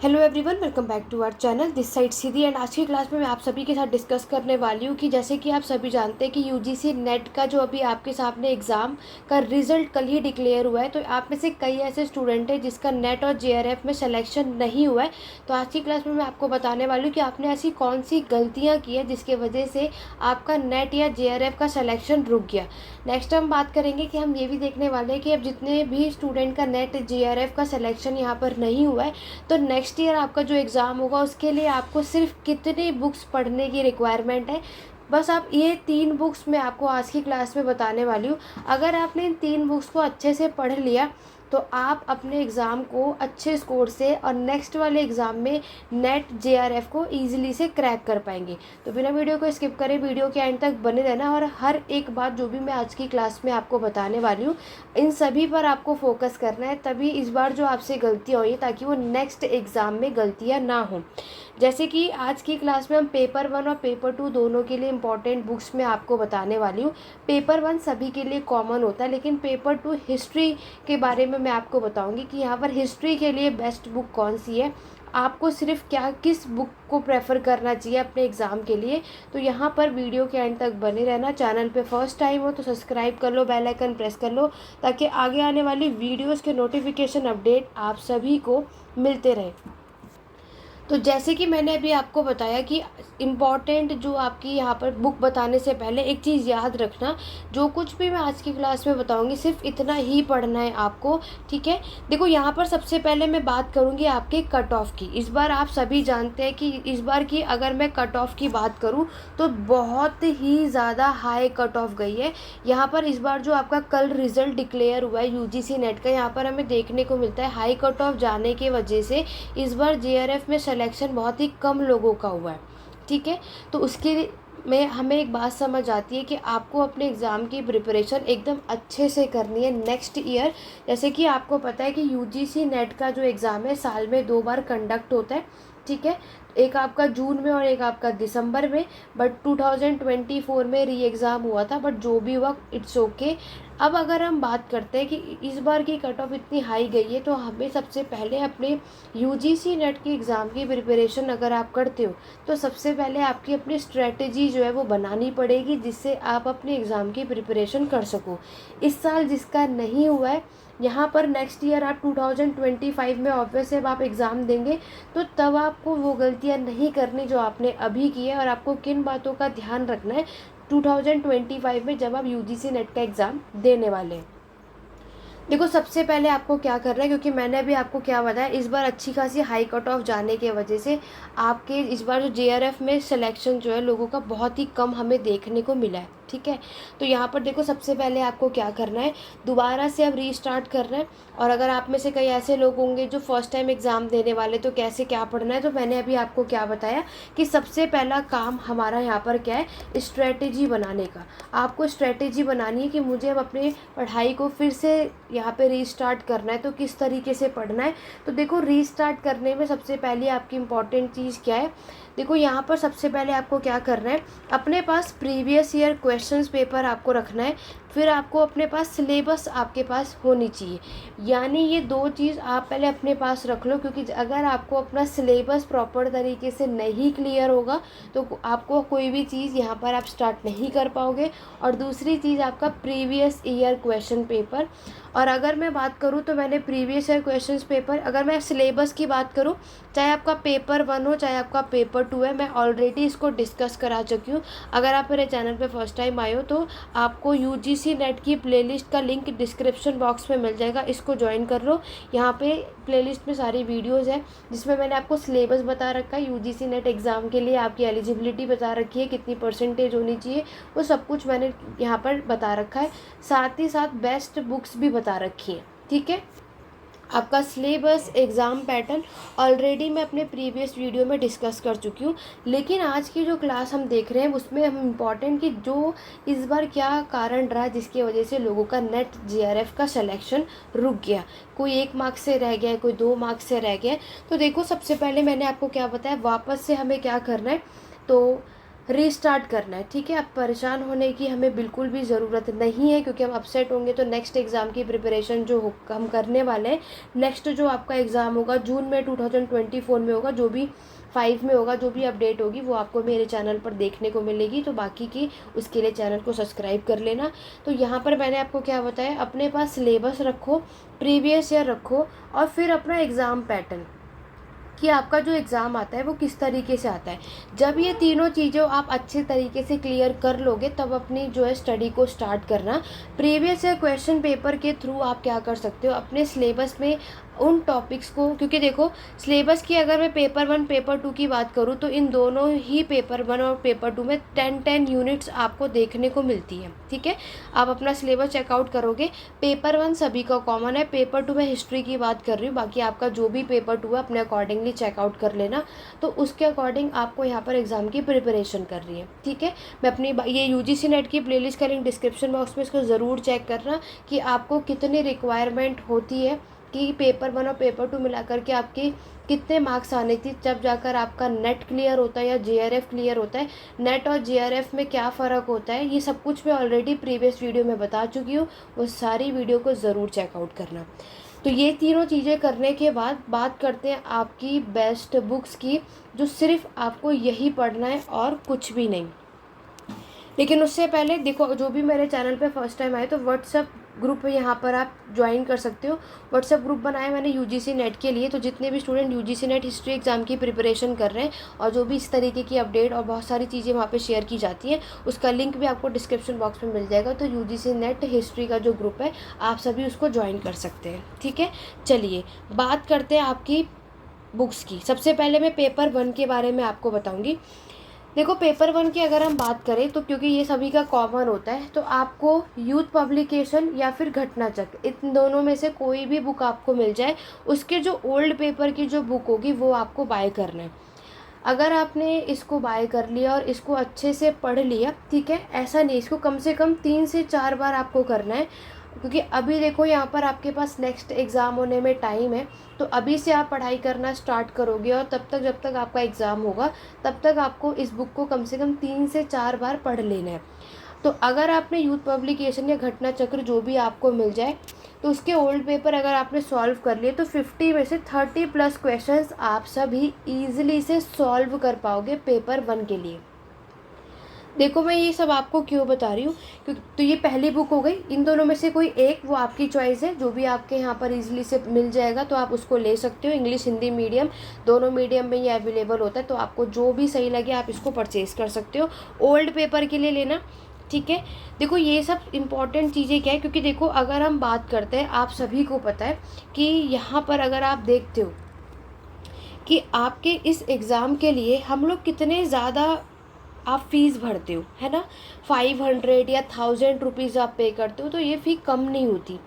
Hello everyone, welcome back to our channel this side Sidhi. And आज की class में मैं आप सभी के साथ डिस्कस करने वाली हूँ कि जैसे कि आप सभी जानते हैं कि यूजीसी नेट का जो अभी आपके सामने एग्ज़ाम का रिज़ल्ट कल ही डिक्लेयर हुआ है। तो आप में से कई ऐसे स्टूडेंट हैं जिसका नेट और जेआरएफ में सिलेक्शन नहीं हुआ है। तो आज की क्लास में मैं आपको बताने वाली हूँ कि आपने ऐसी कौन सी गलतियाँ की है जिसके वजह से आपका नेट या जेआरएफ का सिलेक्शन रुक गया। नेक्स्ट हम बात करेंगे कि हम ये भी देखने वाले हैं कि अब जितने भी स्टूडेंट का नेट जेआरएफ का सिलेक्शन यहाँ पर नहीं हुआ है तो नेक्स्ट ईयर आपका जो एग्ज़ाम होगा उसके लिए आपको सिर्फ कितनी बुक्स पढ़ने की रिक्वायरमेंट है। बस आप ये 3 बुक्स मैं आपको आज की क्लास में बताने वाली हूँ। अगर आपने इन 3 बुक्स को अच्छे से पढ़ लिया तो आप अपने एग्ज़ाम को अच्छे स्कोर से और नेक्स्ट वाले एग्ज़ाम में नेट जेआरएफ को ईजिली से क्रैक कर पाएंगे। तो बिना वीडियो को स्किप करें वीडियो के एंड तक बने रहना और हर एक बात जो भी मैं आज की क्लास में आपको बताने वाली हूँ इन सभी पर आपको फोकस करना है, तभी इस बार जो आपसे गलतियाँ हुई ताकि वो नेक्स्ट एग्ज़ाम में गलतियाँ ना हों। जैसे कि आज की क्लास में हम पेपर 1 और पेपर 2 दोनों के लिए इम्पॉर्टेंट बुक्स में आपको बताने वाली हूँ। पेपर 1 सभी के लिए कॉमन होता है, लेकिन पेपर 2 हिस्ट्री के बारे में मैं आपको बताऊंगी कि यहाँ पर हिस्ट्री के लिए बेस्ट बुक कौन सी है, आपको सिर्फ किस बुक को प्रेफर करना चाहिए अपने एग्ज़ाम के लिए। तो यहाँ पर वीडियो के एंड तक बने रहना। चैनल पे फर्स्ट टाइम हो तो सब्सक्राइब कर लो, बेल आइकन प्रेस कर लो ताकि आगे आने वाली वीडियोस के नोटिफिकेशन अपडेट आप सभी को मिलते रहे। तो जैसे कि मैंने अभी आपको बताया कि इम्पॉर्टेंट जो आपकी यहाँ पर बुक बताने से पहले एक चीज़ याद रखना, जो कुछ भी मैं आज की क्लास में बताऊँगी सिर्फ इतना ही पढ़ना है आपको, ठीक है। देखो यहाँ पर सबसे पहले मैं बात करूँगी आपके कट ऑफ की। इस बार आप सभी जानते हैं कि इस बार की अगर मैं कट ऑफ की बात करूँ तो बहुत ही ज़्यादा हाई कट ऑफ गई है। यहाँ पर इस बार जो आपका कल रिज़ल्ट डिक्लेयर हुआ है यूजीसी नेट का, यहाँ पर हमें देखने को मिलता है हाई कट ऑफ जाने की वजह से इस बार जेआरएफ में सिलेक्शन बहुत ही कम लोगों का हुआ है, ठीक है। तो उसके में हमें एक बात समझ आती है कि आपको अपने एग्ज़ाम की प्रिपरेशन एकदम अच्छे से करनी है नेक्स्ट ईयर। जैसे कि आपको पता है कि यूजीसी नेट का जो एग्ज़ाम है साल में 2 बार कंडक्ट होता है, ठीक है। एक आपका जून में और एक आपका दिसंबर में। बट 2024 में री एग्ज़ाम हुआ था, बट जो भी हुआ इट्स ओके। अब अगर हम बात करते हैं कि इस बार की कट ऑफ इतनी हाई गई है तो हमें सबसे पहले अपने यूजीसी नेट की एग्ज़ाम की प्रिपरेशन अगर आप करते हो तो सबसे पहले आपकी अपनी स्ट्रेटजी जो है वो बनानी पड़ेगी जिससे आप अपने एग्ज़ाम की प्रिपरेशन कर सको। इस साल जिसका नहीं हुआ है यहाँ पर नेक्स्ट ईयर आप 2025 में ऑब्वियस जब आप एग्ज़ाम देंगे तो तब आपको वो गलतियाँ नहीं करनी जो आपने अभी की है। और आपको किन बातों का ध्यान रखना है 2025 में जब आप यूजीसी नेट का एग्ज़ाम देने वाले हैं। देखो सबसे पहले आपको क्या करना है, क्योंकि मैंने अभी आपको क्या बताया, इस बार अच्छी खासी हाई कट ऑफ जाने की वजह से आपके इस बार जो जेआरएफ में सिलेक्शन जो है लोगों का बहुत ही कम हमें देखने को मिला है, ठीक है। तो यहाँ पर देखो सबसे पहले आपको क्या करना है, दोबारा से अब रीस्टार्ट करना है। और अगर आप में से कई ऐसे लोग होंगे जो फर्स्ट टाइम एग्ज़ाम देने वाले तो कैसे क्या पढ़ना है, तो मैंने अभी आपको क्या बताया कि सबसे पहला काम हमारा यहाँ पर क्या है, स्ट्रेटेजी बनाने का। आपको स्ट्रेटेजी बनानी है कि मुझे अब अपनी पढ़ाई को फिर से यहाँ पे रीस्टार्ट करना है तो किस तरीके से पढ़ना है। तो देखो रीस्टार्ट करने में सबसे पहले आपकी इम्पॉर्टेंट चीज़ क्या है, देखो यहाँ पर सबसे पहले आपको क्या करना है, अपने पास प्रीवियस ईयर क्वेश्चंस पेपर आपको रखना है। फिर आपको अपने पास सिलेबस आपके पास होनी चाहिए, यानी ये 2 चीज़ आप पहले अपने पास रख लो, क्योंकि अगर आपको अपना सिलेबस प्रॉपर तरीके से नहीं क्लियर होगा तो आपको कोई भी चीज़ यहाँ पर आप स्टार्ट नहीं कर पाओगे। और दूसरी चीज़ आपका प्रीवियस ईयर क्वेश्चन पेपर। और अगर मैं बात करूँ तो मैंने प्रीवियस ईयर क्वेश्चन पेपर, अगर मैं सिलेबस की बात करूँ, चाहे आपका पेपर 1 हो चाहे आपका पेपर 2 है, मैं ऑलरेडी इसको डिस्कस करा चुकी हूँ। अगर आप मेरे चैनल पे फर्स्ट टाइम आए हो तो आपको यूजीसी नेट की प्लेलिस्ट का लिंक डिस्क्रिप्शन बॉक्स में मिल जाएगा, इसको ज्वाइन कर लो। यहाँ पे प्लेलिस्ट में सारी वीडियोस है जिसमें मैंने आपको सिलेबस बता रखा है, यूजीसी नेट एग्ज़ाम के लिए आपकी एलिजिबिलिटी बता रखी है, कितनी परसेंटेज होनी चाहिए, वो सब कुछ मैंने यहाँ पर बता रखा है। साथ ही साथ बेस्ट बुक्स भी बता रखी है, ठीक है। आपका सिलेबस एग्ज़ाम पैटर्न ऑलरेडी मैं अपने प्रीवियस वीडियो में डिस्कस कर चुकी हूँ, लेकिन आज की जो क्लास हम देख रहे हैं उसमें हम इम्पॉर्टेंट कि जो इस बार क्या कारण रहा जिसकी वजह से लोगों का नेट जेआरएफ का सिलेक्शन रुक गया, कोई 1 मार्क्स से रह गया, कोई 2 मार्क्स से रह गया। तो देखो सबसे पहले मैंने आपको क्या बताया, वापस से हमें क्या करना है, तो रीस्टार्ट करना है, ठीक है। अब परेशान होने की हमें बिल्कुल भी ज़रूरत नहीं है, क्योंकि हम अपसेट होंगे तो नेक्स्ट एग्ज़ाम की प्रिपरेशन जो हम करने वाले हैं, नेक्स्ट जो आपका एग्ज़ाम होगा जून में 2024 में होगा, जो भी 5 में होगा, जो भी अपडेट होगी वो आपको मेरे चैनल पर देखने को मिलेगी। तो बाकी की उसके लिए चैनल को सब्सक्राइब कर लेना। तो यहाँ पर मैंने आपको क्या बताया, अपने पास सिलेबस रखो, प्रीवियस ईयर रखो, और फिर अपना एग्ज़ाम पैटर्न कि आपका जो एग्ज़ाम आता है वो किस तरीके से आता है। जब ये तीनों चीज़ें आप अच्छे तरीके से क्लियर कर लोगे, तब अपनी जो है स्टडी को स्टार्ट करना। प्रीवियस ईयर क्वेश्चन पेपर के थ्रू आप क्या कर सकते हो, अपने सिलेबस में उन टॉपिक्स को, क्योंकि देखो सिलेबस की अगर मैं पेपर 1 पेपर 2 की बात करूँ तो इन दोनों ही पेपर 1 और पेपर 2 में 10 यूनिट्स आपको देखने को मिलती है, ठीक है। आप अपना सिलेबस चेकआउट करोगे, पेपर 1 सभी का कॉमन है, पेपर 2 में हिस्ट्री की बात कर रही हूँ, बाकी आपका जो भी पेपर 2 है अपने अकॉर्डिंगली चेकआउट कर लेना। तो उसके अकॉर्डिंग आपको यहाँ पर एग्ज़ाम की प्रिपरेशन कर रही है, ठीक है। मैं अपनी ये यूजीसी नेट की प्लेलिस्ट का लिंक डिस्क्रिप्शन बॉक्स में, इसको ज़रूर चेक करना कि आपको कितनी रिक्वायरमेंट होती है कि पेपर 1 और पेपर 2 मिला करके आपकी कितने मार्क्स आने थी, जब जाकर आपका नेट क्लियर होता है या जेआरएफ क्लियर होता है। नेट और जेआरएफ में क्या फ़र्क होता है, ये सब कुछ मैं ऑलरेडी प्रीवियस वीडियो में बता चुकी हूँ, वो सारी वीडियो को ज़रूर चेकआउट करना। तो ये तीनों चीज़ें करने के बाद बात करते हैं आपकी बेस्ट बुक्स की, जो सिर्फ आपको यही पढ़ना है और कुछ भी नहीं। लेकिन उससे पहले देखो, जो भी मेरे चैनल पे फर्स्ट टाइम आए तो व्हाट्सएप ग्रुप यहाँ पर आप ज्वाइन कर सकते हो। व्हाट्सएप ग्रुप बनाया मैंने यूजीसी नेट के लिए, तो जितने भी student UGC net history exam की प्रिपरेशन कर रहे हैं और जो भी इस तरीके की अपडेट और बहुत सारी चीज़ें वहाँ पे शेयर की जाती हैं, उसका लिंक भी आपको डिस्क्रिप्शन बॉक्स में मिल जाएगा। तो यूजीसी नेट हिस्ट्री का जो ग्रुप है, आप सभी उसको ज्वाइन कर सकते हैं, ठीक है। चलिए बात करते हैं आपकी बुक्स की। सबसे पहले मैं पेपर 1 के बारे में आपको बताऊँगी। देखो पेपर 1 की अगर हम बात करें तो क्योंकि ये सभी का कॉमन होता है, तो आपको यूथ पब्लिकेशन या फिर घटना चक्र, इन दोनों में से कोई भी बुक आपको मिल जाए, उसके जो ओल्ड पेपर की जो बुक होगी वो आपको बाय करना है। अगर आपने इसको बाय कर लिया और इसको अच्छे से पढ़ लिया, ठीक है, ऐसा नहीं, इसको कम से कम 3 से 4 बार आपको करना है, क्योंकि अभी देखो यहाँ पर आपके पास नेक्स्ट एग्ज़ाम होने में टाइम है। तो अभी से आप पढ़ाई करना स्टार्ट करोगे और तब तक, जब तक आपका एग्ज़ाम होगा, तब तक आपको इस बुक को कम से कम 3 से 4 बार पढ़ लेना है। तो अगर आपने यूथ पब्लिकेशन या घटना चक्र जो भी आपको मिल जाए, तो उसके ओल्ड पेपर अगर आपने सॉल्व कर लिए, तो 50 में से 30+ क्वेश्चंस आप सभी ईजिली से सॉल्व कर पाओगे पेपर 1 के लिए। देखो मैं ये सब आपको क्यों बता रही हूँ, क्योंकि तो ये पहली बुक हो गई, इन दोनों में से कोई एक, वो आपकी चॉइस है, जो भी आपके यहाँ पर इजीली से मिल जाएगा तो आप उसको ले सकते हो। इंग्लिश हिंदी मीडियम दोनों मीडियम में ये अवेलेबल होता है, तो आपको जो भी सही लगे आप इसको परचेज़ कर सकते हो। ओल्ड पेपर के लिए लेना, ठीक है। देखो ये सब इम्पॉर्टेंट चीज़ें क्या है, क्योंकि देखो अगर हम बात करते हैं, आप सभी को पता है कि यहाँ पर अगर आप देखते हो कि आपके इस एग्ज़ाम के लिए हम लोग कितने ज़्यादा आप फ़ीस भरते हो, है ना। 500 या 1000 रुपीज़ आप पे करते हो, तो ये फ़ी कम नहीं होती,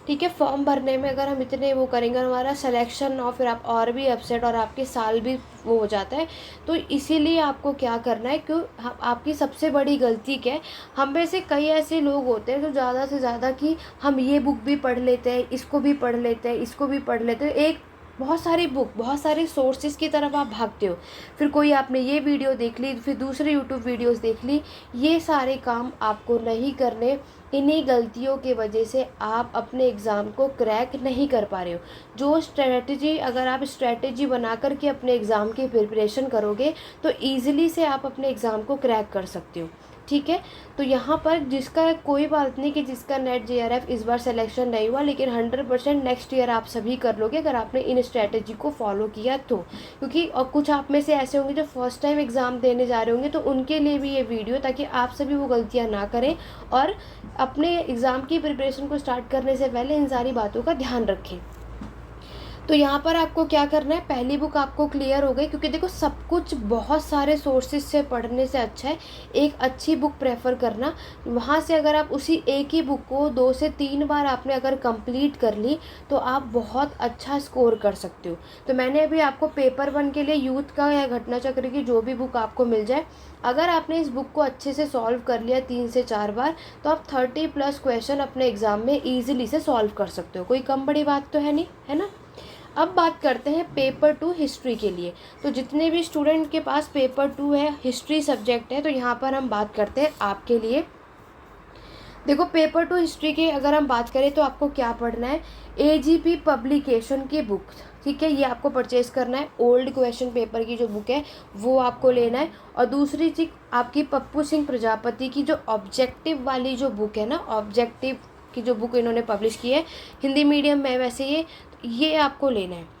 ठीक है। फॉर्म भरने में अगर हम इतने वो करेंगे, हमारा सिलेक्शन और फिर आप और भी अपसेट और आपके साल भी वो हो जाता है। तो इसीलिए आपको क्या करना है, क्यों आपकी सबसे बड़ी गलती क्या है, हम में से कई ऐसे लोग होते हैं जो ज़्यादा से ज़्यादा कि हम ये बुक भी पढ़ लेते हैं, इसको भी पढ़ लेते हैं, इसको भी पढ़ लेते हैं, एक बहुत सारी बुक, बहुत सारे सोर्सेज की तरफ आप भागते हो। फिर कोई आपने ये वीडियो देख ली, फिर दूसरे यूट्यूब वीडियोस देख ली, ये सारे काम आपको नहीं करने। इन्हीं गलतियों के वजह से आप अपने एग्ज़ाम को क्रैक नहीं कर पा रहे हो। जो स्ट्रेटजी, अगर आप स्ट्रेटजी बना कर के अपने एग्ज़ाम की प्रिपरेशन करोगे, तो ईज़िली से आप अपने एग्ज़ाम को क्रैक कर सकते हो, ठीक है। तो यहाँ पर जिसका कोई बात नहीं कि जिसका नेट जेआरएफ इस बार सिलेक्शन नहीं हुआ, लेकिन 100% नेक्स्ट ईयर आप सभी कर लोगे अगर आपने इन स्ट्रेटजी को फॉलो किया तो। क्योंकि और कुछ आप में से ऐसे होंगे जो फर्स्ट टाइम एग्ज़ाम देने जा रहे होंगे, तो उनके लिए भी ये वीडियो, ताकि आप सभी वो गलतियाँ ना करें और अपने एग्ज़ाम की प्रिपरेशन को स्टार्ट करने से पहले इन सारी बातों का ध्यान रखें। तो यहाँ पर आपको क्या करना है, पहली बुक आपको क्लियर हो गई, क्योंकि देखो सब कुछ बहुत सारे सोर्सेज से पढ़ने से अच्छा है एक अच्छी बुक प्रेफर करना। वहाँ से अगर आप उसी एक ही बुक को 2 से 3 बार आपने अगर कंप्लीट कर ली, तो आप बहुत अच्छा स्कोर कर सकते हो। तो मैंने अभी आपको पेपर 1 के लिए यूथ का या घटना चक्र की जो भी बुक आपको मिल जाए, अगर आपने इस बुक को अच्छे से सॉल्व कर लिया 3 से 4 बार, तो आप 30+ क्वेश्चन अपने एग्ज़ाम में ईजिली से सॉल्व कर सकते हो। कोई कम बड़ी बात तो है नहीं, है ना। अब बात करते हैं पेपर 2 हिस्ट्री के लिए। तो जितने भी स्टूडेंट के पास पेपर 2 है, हिस्ट्री सब्जेक्ट है, तो यहाँ पर हम बात करते हैं आपके लिए। देखो पेपर 2 हिस्ट्री के अगर हम बात करें तो आपको क्या पढ़ना है, एजीपी पब्लिकेशन की बुक, ठीक है, ये आपको परचेज करना है। ओल्ड क्वेश्चन पेपर की जो बुक है वो आपको लेना है। और दूसरी चीज़ आपकी पप्पू सिंह प्रजापति की जो ऑब्जेक्टिव वाली जो बुक है ना, ऑब्जेक्टिव की जो बुक इन्होंने पब्लिश की है हिंदी मीडियम में वैसे ये आपको लेना है।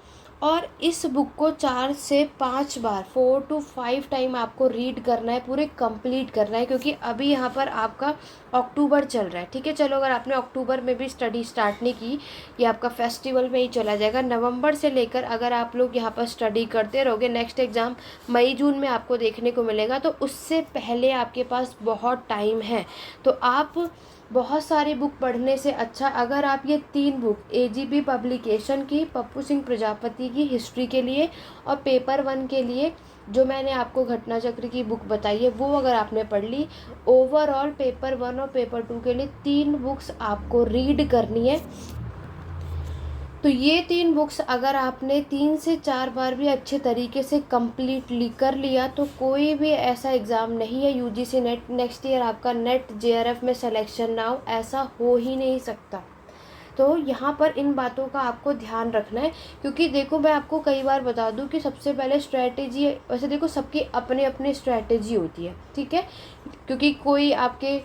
और इस बुक को 4 से 5 बार 4 to 5 टाइम आपको रीड करना है, पूरे कंप्लीट करना है, क्योंकि अभी यहाँ पर आपका अक्टूबर चल रहा है, ठीक है। चलो अगर आपने अक्टूबर में भी स्टडी स्टार्ट नहीं की, ये आपका फेस्टिवल में ही चला जाएगा। नवंबर से लेकर अगर आप लोग यहाँ पर स्टडी करते रहोगे, नेक्स्ट एग्ज़ाम मई जून में आपको देखने को मिलेगा, तो उससे पहले आपके पास बहुत टाइम है। तो आप बहुत सारी बुक पढ़ने से अच्छा अगर आप ये 3 बुक, एजीपी पब्लिकेशन की, पप्पू सिंह प्रजापति की हिस्ट्री के लिए और पेपर 1 के लिए जो मैंने आपको घटना चक्र की बुक बताई है वो अगर आपने पढ़ ली, ओवरऑल पेपर 1 और पेपर 2 के लिए 3 बुक्स आपको रीड करनी है। तो ये 3 बुक्स अगर आपने 3 से 4 बार भी अच्छे तरीके से कम्प्लीटली कर लिया तो कोई भी ऐसा एग्ज़ाम नहीं है यूजीसी नेट नेक्स्ट ईयर आपका नेट जेआरएफ में सिलेक्शन ना हो, ऐसा हो ही नहीं सकता। तो यहाँ पर इन बातों का आपको ध्यान रखना है, क्योंकि देखो मैं आपको कई बार बता दूँ कि सबसे पहले स्ट्रैटेजी, वैसे देखो सबकी अपने अपने स्ट्रैटेजी होती है, ठीक है, क्योंकि कोई आपके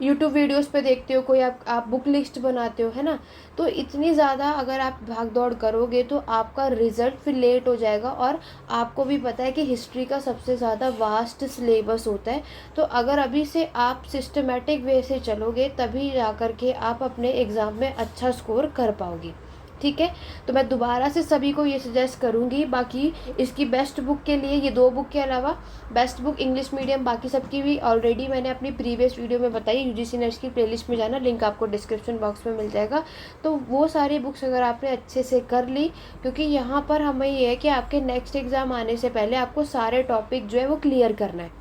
यूट्यूब वीडियोस पे देखते हो, कोई आप बुक लिस्ट बनाते हो, है ना। तो इतनी ज़्यादा अगर आप भाग दौड़ करोगे तो आपका रिज़ल्ट फिर लेट हो जाएगा। और आपको भी पता है कि हिस्ट्री का सबसे ज़्यादा वास्ट सिलेबस होता है। तो अगर अभी से आप सिस्टमेटिक वे से चलोगे तभी जा कर के आप अपने एग्ज़ाम में अच्छा स्कोर कर पाओगे, ठीक है। तो मैं दोबारा से सभी को ये सजेस्ट करूँगी। बाकी इसकी बेस्ट बुक के लिए ये 2 बुक के अलावा बेस्ट बुक इंग्लिश मीडियम बाकी सबकी भी ऑलरेडी मैंने अपनी प्रीवियस वीडियो में बताई। यूजीसी नेट की प्लेलिस्ट में जाना, लिंक आपको डिस्क्रिप्शन बॉक्स में मिल जाएगा। तो वो सारी बुक्स अगर आपने अच्छे से कर ली, क्योंकि यहाँ पर हमें ये है कि आपके नेक्स्ट एग्ज़ाम आने से पहले आपको सारे टॉपिक जो है वो क्लियर करना है।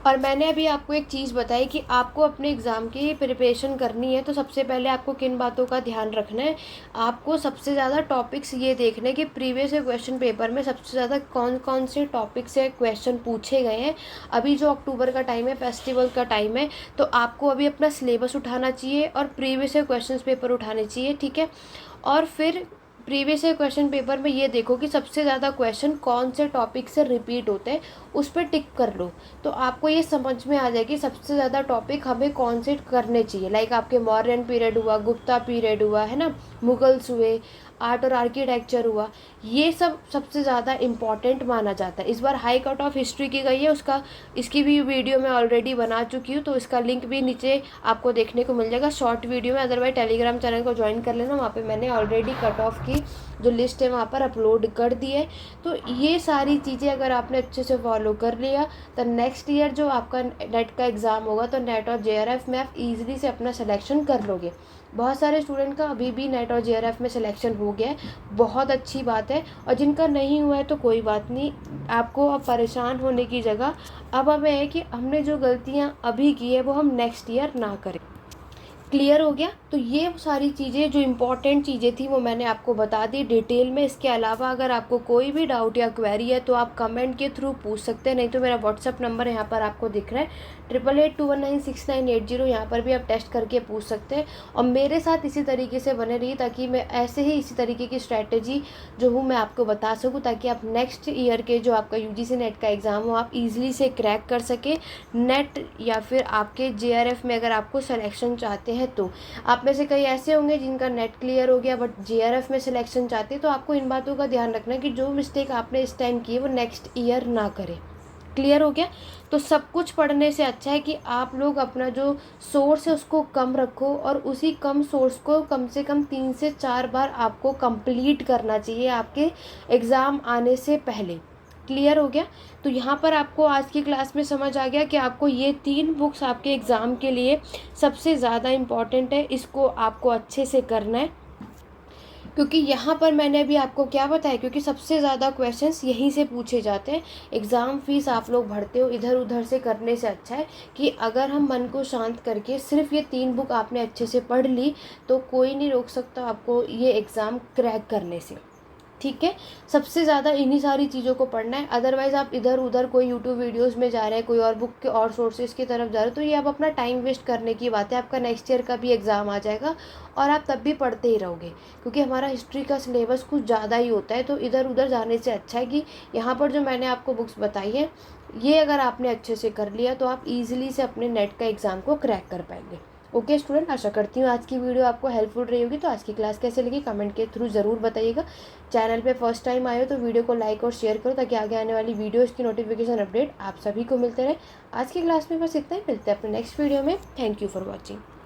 और मैंने अभी आपको एक चीज़ बताई कि आपको अपने एग्ज़ाम की प्रिपरेशन करनी है, तो सबसे पहले आपको किन बातों का ध्यान रखना है। आपको सबसे ज़्यादा टॉपिक्स ये देखने कि प्रीवियस क्वेश्चन पेपर में सबसे ज़्यादा कौन कौन से टॉपिक से क्वेश्चन पूछे गए हैं। अभी जो अक्टूबर का टाइम है, फेस्टिवल का टाइम है, तो आपको अभी अपना सिलेबस उठाना चाहिए और प्रीवियस क्वेश्चन पेपर उठाने चाहिए, ठीक है। और फिर प्रीवियस क्वेश्चन पेपर में ये देखो कि सबसे ज़्यादा क्वेश्चन कौन से टॉपिक से रिपीट होते हैं, उस पर टिक कर लो। तो आपको ये समझ में आ जाए कि सबसे ज़्यादा टॉपिक हमें कौन से करने चाहिए। लाइक आपके मौर्यन पीरियड हुआ, गुप्ता पीरियड हुआ, है ना, मुगल्स हुए, आर्ट और आर्किटेक्चर हुआ, ये सब सबसे ज़्यादा इम्पॉर्टेंट माना जाता है। इस बार हाई कट ऑफ हिस्ट्री की गई है, इसकी भी वीडियो मैं ऑलरेडी बना चुकी हूँ, तो इसका लिंक भी नीचे आपको देखने को मिल जाएगा शॉर्ट वीडियो में। अदरवाइज टेलीग्राम चैनल को ज्वाइन कर लेना, वहाँ पे मैंने ऑलरेडी कट ऑफ की जो लिस्ट है वहाँ पर अपलोड कर दी है। तो ये सारी चीज़ें अगर आपने अच्छे से फॉलो कर लिया तो नेक्स्ट ईयर जो आपका नेट का एग्ज़ाम होगा तो नेट और जेआरएफ में आप ईजिली से अपना सिलेक्शन कर लोगे। बहुत सारे स्टूडेंट का अभी भी नेट और जेआरएफ में सिलेक्शन हो गया है, बहुत अच्छी बात है। और जिनका नहीं हुआ है तो कोई बात नहीं, आपको अब परेशान होने की जगह अब हमें है कि हमने जो गलतियाँ अभी की है वो हम नेक्स्ट ईयर ना करें। क्लियर हो गया। तो ये सारी चीज़ें जो इम्पोर्टेंट चीज़ें थी वो मैंने आपको बता दी डिटेल में। इसके अलावा अगर आपको कोई भी डाउट या क्वेरी है तो आप कमेंट के थ्रू पूछ सकते हैं, नहीं तो मेरा व्हाट्सअप नंबर यहाँ पर आपको दिख रहा है 88819690, यहाँ पर भी आप टेस्ट करके पूछ सकते हैं। और मेरे साथ इसी तरीके से बने रहिए ताकि मैं ऐसे ही इसी तरीके की स्ट्रैटेजी जो हूँ मैं आपको बता सकूँ, ताकि आप नेक्स्ट ईयर के जो आपका यूजीसी नेट का एग्ज़ाम हो आप ईजिली से क्रैक कर सकें। नेट या फिर आपके जेआरएफ में अगर आपको सिलेक्शन चाहते हैं तो आप में से कई ऐसे होंगे जिनका नेट क्लियर हो गया बट जेआरएफ में सिलेक्शन चाहते हैं, तो आपको इन बातों का ध्यान रखना है कि जो मिस्टेक आपने इस टाइम की है वो नेक्स्ट ईयर ना करें। क्लियर हो गया। तो सब कुछ पढ़ने से अच्छा है कि आप लोग अपना जो सोर्स है उसको कम रखो और उसी कम सोर्स को कम से कम 3 से 4 बार आपको कंप्लीट करना चाहिए आपके एग्ज़ाम आने से पहले। क्लियर हो गया। तो यहाँ पर आपको आज की क्लास में समझ आ गया कि आपको ये 3 बुक्स आपके एग्ज़ाम के लिए सबसे ज़्यादा इम्पॉर्टेंट है, इसको आपको अच्छे से करना है। क्योंकि यहाँ पर मैंने अभी आपको क्या बताया, क्योंकि सबसे ज़्यादा क्वेश्चंस यहीं से पूछे जाते हैं। एग्ज़ाम फीस आप लोग भरते हो इधर उधर से करने से अच्छा है कि अगर हम मन को शांत करके सिर्फ ये 3 बुक आपने अच्छे से पढ़ ली तो कोई नहीं रोक सकता आपको ये एग्ज़ाम क्रैक करने से। ठीक है, सबसे ज़्यादा इन्हीं सारी चीज़ों को पढ़ना है। अदरवाइज़ आप इधर उधर कोई यूट्यूब वीडियोस में जा रहे हैं, कोई और बुक के और सोर्सेज की तरफ जा रहे हो, तो ये आप अपना टाइम वेस्ट करने की बात है। आपका नेक्स्ट ईयर का भी एग्ज़ाम आ जाएगा और आप तब भी पढ़ते ही रहोगे, क्योंकि हमारा हिस्ट्री का सिलेबस कुछ ज़्यादा ही होता है। तो इधर उधर जाने से अच्छा है कि यहाँ पर जो मैंने आपको बुक्स बताई है ये अगर आपने अच्छे से कर लिया तो आप ईजिली से अपने नेट का एग्ज़ाम को क्रैक कर पाएंगे। ओके स्टूडेंट, आशा करती हूँ आज की वीडियो आपको हेल्पफुल रही होगी। तो आज की क्लास कैसे लगी कमेंट के थ्रू ज़रूर बताइएगा। चैनल पे फर्स्ट टाइम आए हो तो वीडियो को लाइक और शेयर करो ताकि आगे आने वाली वीडियोज़ की नोटिफिकेशन अपडेट आप सभी को मिलते रहे। आज की क्लास में बस इतना ही, मिलते हैं अपने नेक्स्ट वीडियो में। Thank you for watching.